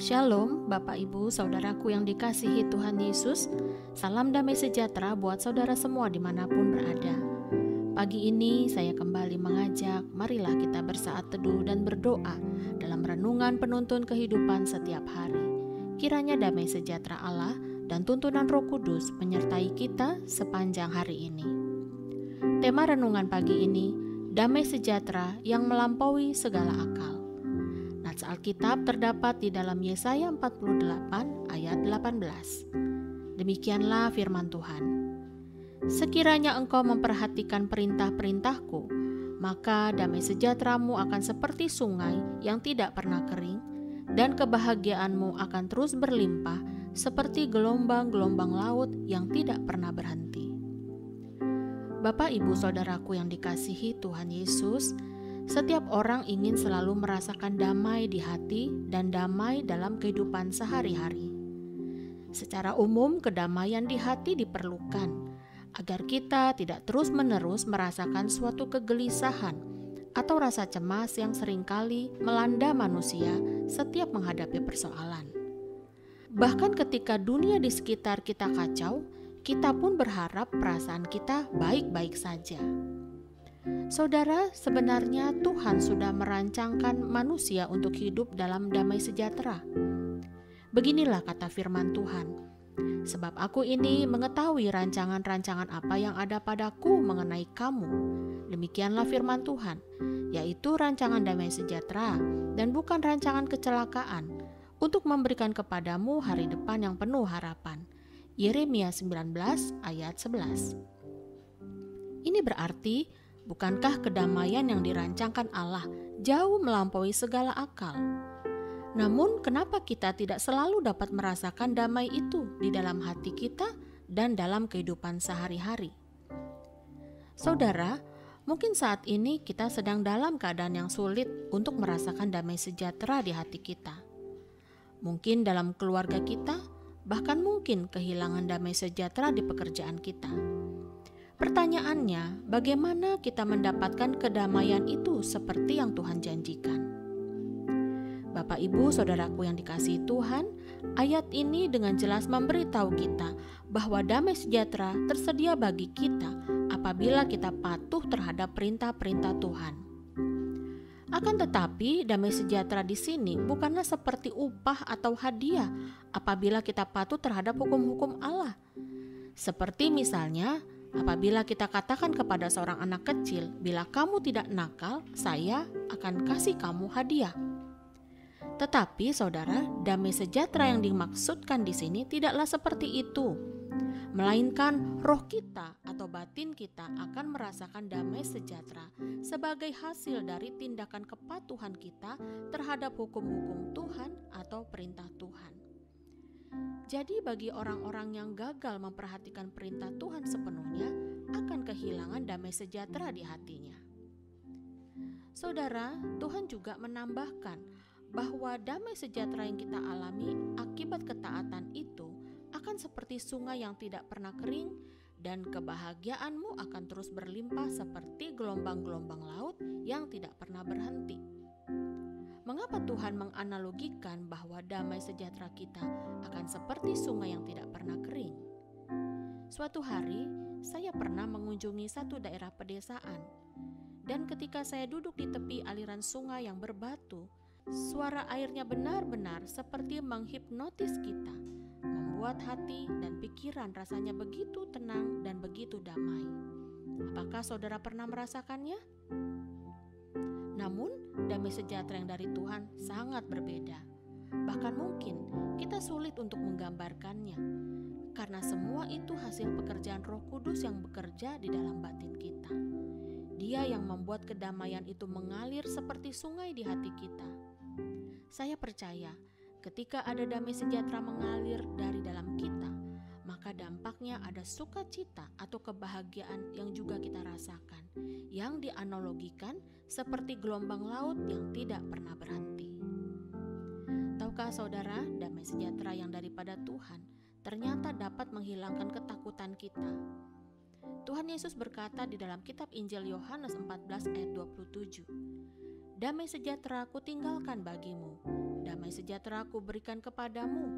Shalom, Bapak Ibu, Saudaraku yang dikasihi Tuhan Yesus. Salam damai sejahtera buat saudara semua dimanapun berada. Pagi ini saya kembali mengajak, marilah kita bersaat teduh dan berdoa dalam renungan penuntun kehidupan setiap hari. Kiranya damai sejahtera Allah dan tuntunan Roh Kudus menyertai kita sepanjang hari ini. Tema renungan pagi ini, damai sejahtera yang melampaui segala akal. Nats Alkitab terdapat di dalam Yesaya 48 ayat 18. Demikianlah firman Tuhan. Sekiranya engkau memperhatikan perintah-perintahku, maka damai sejahteramu akan seperti sungai yang tidak pernah kering, dan kebahagiaanmu akan terus berlimpah seperti gelombang-gelombang laut yang tidak pernah berhenti. Bapak, Ibu, Saudaraku yang dikasihi Tuhan Yesus, setiap orang ingin selalu merasakan damai di hati dan damai dalam kehidupan sehari-hari. Secara umum, kedamaian di hati diperlukan agar kita tidak terus-menerus merasakan suatu kegelisahan atau rasa cemas yang seringkali melanda manusia setiap menghadapi persoalan. Bahkan ketika dunia di sekitar kita kacau, kita pun berharap perasaan kita baik-baik saja. Saudara, sebenarnya Tuhan sudah merancangkan manusia untuk hidup dalam damai sejahtera. Beginilah kata firman Tuhan, sebab aku ini mengetahui rancangan-rancangan apa yang ada padaku mengenai kamu. Demikianlah firman Tuhan, yaitu rancangan damai sejahtera dan bukan rancangan kecelakaan, untuk memberikan kepadamu hari depan yang penuh harapan. Yeremia 19 ayat 11. Ini berarti, bukankah kedamaian yang dirancangkan Allah jauh melampaui segala akal? Namun, kenapa kita tidak selalu dapat merasakan damai itu di dalam hati kita dan dalam kehidupan sehari-hari? Saudara, mungkin saat ini kita sedang dalam keadaan yang sulit untuk merasakan damai sejahtera di hati kita. Mungkin dalam keluarga kita, bahkan mungkin kehilangan damai sejahtera di pekerjaan kita. Pertanyaannya, bagaimana kita mendapatkan kedamaian itu seperti yang Tuhan janjikan? Bapak, Ibu, Saudaraku yang dikasihi Tuhan, ayat ini dengan jelas memberitahu kita bahwa damai sejahtera tersedia bagi kita apabila kita patuh terhadap perintah-perintah Tuhan. Akan tetapi, damai sejahtera di sini bukanlah seperti upah atau hadiah apabila kita patuh terhadap hukum-hukum Allah. Seperti misalnya, apabila kita katakan kepada seorang anak kecil, bila kamu tidak nakal, saya akan kasih kamu hadiah. Tetapi saudara, damai sejahtera yang dimaksudkan di sini tidaklah seperti itu. Melainkan roh kita atau batin kita akan merasakan damai sejahtera sebagai hasil dari tindakan kepatuhan kita terhadap hukum-hukum Tuhan atau perintah Tuhan. Jadi bagi orang-orang yang gagal memperhatikan perintah Tuhan sepenuhnya akan kehilangan damai sejahtera di hatinya. Saudara, Tuhan juga menambahkan bahwa damai sejahtera yang kita alami akibat ketaatan itu akan seperti sungai yang tidak pernah kering, dan kebahagiaanmu akan terus berlimpah seperti gelombang-gelombang laut yang tidak pernah berhenti. Mengapa Tuhan menganalogikan bahwa damai sejahtera kita akan seperti sungai yang tidak pernah kering? Suatu hari, saya pernah mengunjungi satu daerah pedesaan, dan ketika saya duduk di tepi aliran sungai yang berbatu, suara airnya benar-benar seperti menghipnotis kita, membuat hati dan pikiran rasanya begitu tenang dan begitu damai. Apakah saudara pernah merasakannya? Namun, damai sejahtera yang dari Tuhan sangat berbeda. Bahkan mungkin kita sulit untuk menggambarkannya, karena semua itu hasil pekerjaan Roh Kudus yang bekerja di dalam batin kita. Dia yang membuat kedamaian itu mengalir seperti sungai di hati kita. Saya percaya, ketika ada damai sejahtera mengalir dari dalam kita, maka dampaknya ada sukacita atau kebahagiaan yang juga kita rasakan, yang dianalogikan seperti gelombang laut yang tidak pernah berhenti. Tahukah saudara, damai sejahtera yang daripada Tuhan ternyata dapat menghilangkan ketakutan kita. Tuhan Yesus berkata di dalam kitab Injil Yohanes 14 ayat 27, "Damai sejahtera kutinggalkan bagimu, damai sejahtera kuberikan kepadamu,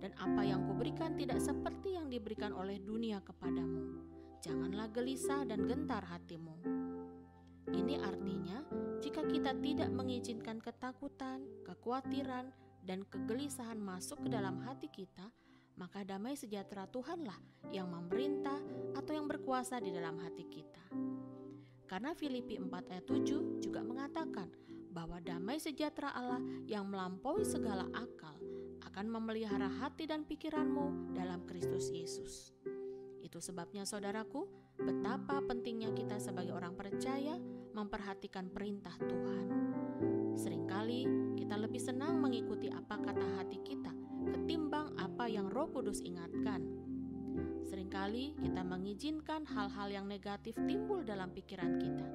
dan apa yang kuberikan tidak seperti yang diberikan oleh dunia kepadamu. Janganlah gelisah dan gentar hatimu. Ini artinya, jika kita tidak mengizinkan ketakutan, kekhawatiran, dan kegelisahan masuk ke dalam hati kita, maka damai sejahtera Tuhanlah yang memerintah atau yang berkuasa di dalam hati kita. Karena Filipi 4 ayat 7 juga mengatakan bahwa damai sejahtera Allah yang melampaui segala akal akan memelihara hati dan pikiranmu dalam Kristus Yesus. Itu sebabnya saudaraku, betapa pentingnya kita sebagai orang percaya memperhatikan perintah Tuhan. Seringkali kita lebih senang mengikuti apa kata hati kita ketimbang apa yang Roh Kudus ingatkan. Seringkali kita mengizinkan hal-hal yang negatif timbul dalam pikiran kita,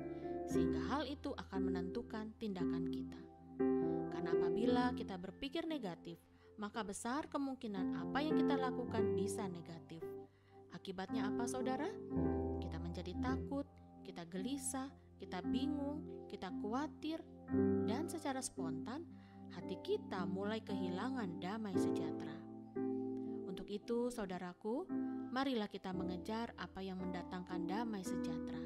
sehingga hal itu akan menentukan tindakan kita. Karena apabila kita berpikir negatif, maka besar kemungkinan apa yang kita lakukan bisa negatif. Akibatnya apa, saudara? Kita menjadi takut, kita gelisah, kita bingung, kita khawatir, dan secara spontan hati kita mulai kehilangan damai sejahtera. Untuk itu, saudaraku, marilah kita mengejar apa yang mendatangkan damai sejahtera.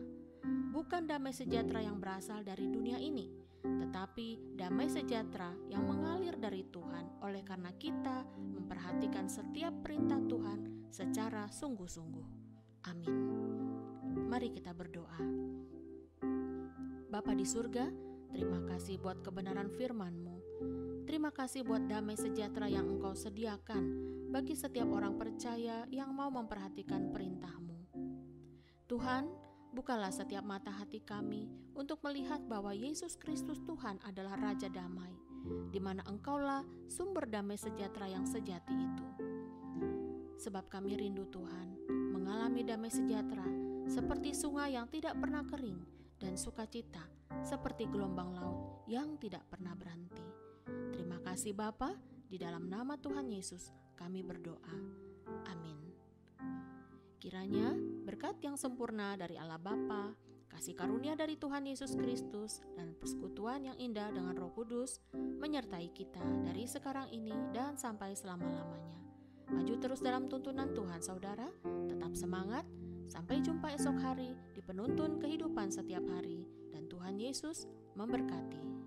Bukan damai sejahtera yang berasal dari dunia ini, tetapi damai sejahtera yang mengalir dari Tuhan oleh karena kita memperhatikan setiap perintah Tuhan secara sungguh-sungguh. Amin. Mari kita berdoa. Bapa di surga, terima kasih buat kebenaran firman-Mu. Terima kasih buat damai sejahtera yang Engkau sediakan bagi setiap orang percaya yang mau memperhatikan perintah-Mu. Tuhan, bukalah setiap mata hati kami untuk melihat bahwa Yesus Kristus Tuhan adalah Raja Damai, di mana Engkaulah sumber damai sejahtera yang sejati itu. Sebab kami rindu Tuhan, mengalami damai sejahtera seperti sungai yang tidak pernah kering dan sukacita seperti gelombang laut yang tidak pernah berhenti. Terima kasih Bapa, di dalam nama Tuhan Yesus kami berdoa. Amin. Kiranya berkat yang sempurna dari Allah Bapa, kasih karunia dari Tuhan Yesus Kristus, dan persekutuan yang indah dengan Roh Kudus menyertai kita dari sekarang ini dan sampai selama-lamanya. Maju terus dalam tuntunan Tuhan, saudara. Tetap semangat. Sampai jumpa esok hari di penuntun kehidupan setiap hari. Dan Tuhan Yesus memberkati.